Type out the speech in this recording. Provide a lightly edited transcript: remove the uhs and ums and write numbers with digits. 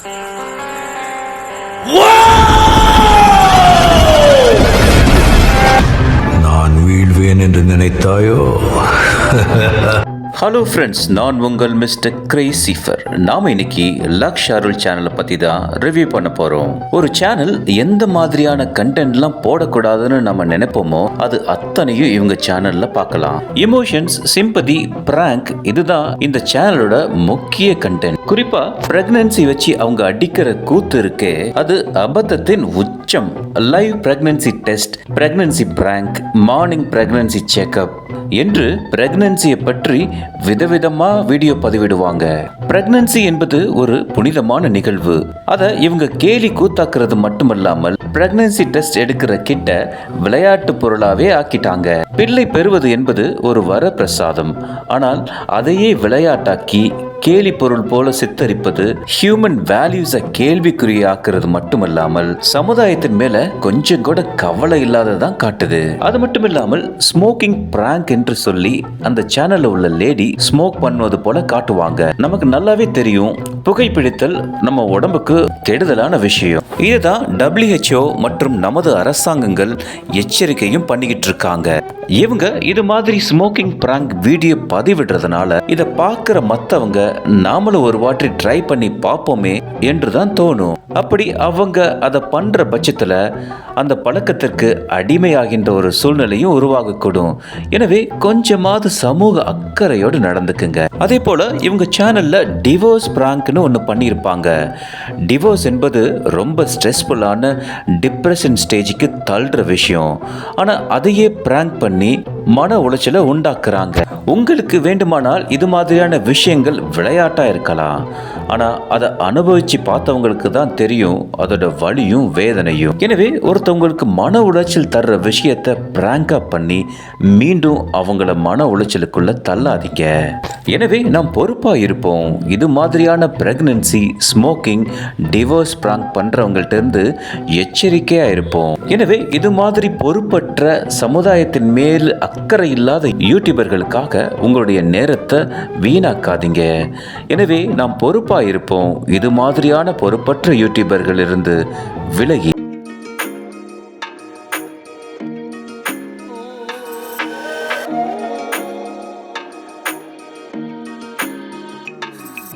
நான் வீழ்வேன் என்று நினைத்தாயோ? ஹலோ ஃப்ரெண்ட்ஸ், நான் உங்கள் மிஸ்டர் கிரேசிஃபர். நாம இன்னைக்கு லக்ஷ் அருள் சேனலை பற்றி தான் ரிவ்யூ பண்ண போகிறோம். ஒரு சேனல் எந்த மாதிரியான கண்டென்ட்லாம் போடக்கூடாதுன்னு நம்ம நினைப்போமோ அது அத்தனையும் இவங்க சேனலில் பார்க்கலாம். இமோஷன்ஸ், சிம்பதி, பிராங்க் இதுதான் இந்த சேனலோட முக்கிய கண்டென்ட். குறிப்பாக பிரெக்னன்சி வச்சு அவங்க அடிக்கிற கூத்து இருக்கே, அது அபத்தத்தின் உச்சம். Live pregnancy test, pregnancy prank, morning pregnancy checkup என்று பிரெக்னன்சியை பற்றி விதவிதமா வீடியோ பதிவிடுவாங்க. பிரெக்னன்சி என்பது ஒரு புனிதமான நிகழ்வு. அதை இவங்க கேலி கூத்தாக்குறது மட்டுமல்லாமல் பிரெக்னன்சி டெஸ்ட் எடுக்கிற கிட்ட விளையாட்டு பொருளாவே ஆக்கிட்டாங்க. பிள்ளை பெறுவது என்பது ஒரு வரப்பிரசாதம். ஆனால் அதையே விளையாட்டாக்கி கேலி பொருள் போல சித்தரிப்பது ஹியூமன் வேல்யூஸை கேள்விக்குறியாக்குறது மட்டுமல்லாமல் சமுதாயத்தின் மேல கொஞ்சம் கூட கவலை இல்லாததான் காட்டுது. அது மட்டும் இல்லாமல் ஸ்மோக்கிங் பிராங்க் என்று சொல்லி அந்த சேனல்ல உள்ள லேடி ஸ்மோக் பண்ணுவது போல காட்டுவாங்க. நமக்கு நல்லாவே தெரியும் புகைப்பிடித்தல் நம்ம உடம்புக்கு கெடுதலான விஷயம். இதுதான் WHO மற்றும் நமது அரசாங்கங்கள் எச்சரிக்கையும் பண்ணிக்கிட்டு இருக்காங்க. இவங்க இது மாதிரி ஸ்மோக்கிங் பிராங்க் வீடியோ பதிவிடுறதுனால இதை பார்க்குற மற்றவங்க நாமளும் ஒரு வாட்டி ட்ரை பண்ணி பார்ப்போமே என்றுதான் தோணும். அப்படி அவங்க அதை பண்ற பட்சத்தில் அந்த பழக்கத்திற்கு அடிமையாகின்ற ஒரு சூழ்நிலையும் உருவாகக்கூடும். எனவே கொஞ்சமாவது சமூக அக்கறையோடு நடந்துக்குங்க. அதே போல இவங்க சேனல்ல டிவோர்ஸ் பிராங்க்னு ஒன்று பண்ணியிருப்பாங்க. டிவோர்ஸ் என்பது ரொம்ப ஸ்ட்ரெஸ்ஃபுல்லான டிப்ரெஷன் ஸ்டேஜுக்கு தள்ளுற விஷயம். ஆனால் அதையே பிராங்க் பண்ணி மன உளைச்சலை உண்டாக்குறாங்க. உங்களுக்கு வேண்டுமானால் இது மாதிரியான விஷயங்கள் விளையாட்டா இருக்கலாம். ஆனால் அதை அனுபவிச்சு பார்த்தவங்களுக்கு தான் தெரியும் அதோட வலியும் வேதனையும். எனவே ஒருத்தவங்களுக்கு மன உளைச்சல் தர்ற விஷயத்தை பிராங்கா பண்ணி மீண்டும் அவங்கள மன உளைச்சலுக்குள்ள தள்ளாதீங்க. எனவே நாம் பொறுப்பா இருப்போம். இது மாதிரியான பிரெக்னன்சி, ஸ்மோக்கிங், டிவோர்ஸ் பிராங்க் பண்றவங்கள்ட்ட இருந்து எச்சரிக்கையா இருப்போம். எனவே இது மாதிரி பொறுப்பற்ற சமுதாயத்தின் மேல் அக்கறை இல்லாத யூடியூபர்களுக்காக உங்களுடைய நேரத்தை வீணாக்காதீங்க. எனவே நாம் பொறுப்பா இருப்போம். இது மாதிரியான பொறுப்பற்ற யூடியூபர்கள் இருந்து விலகி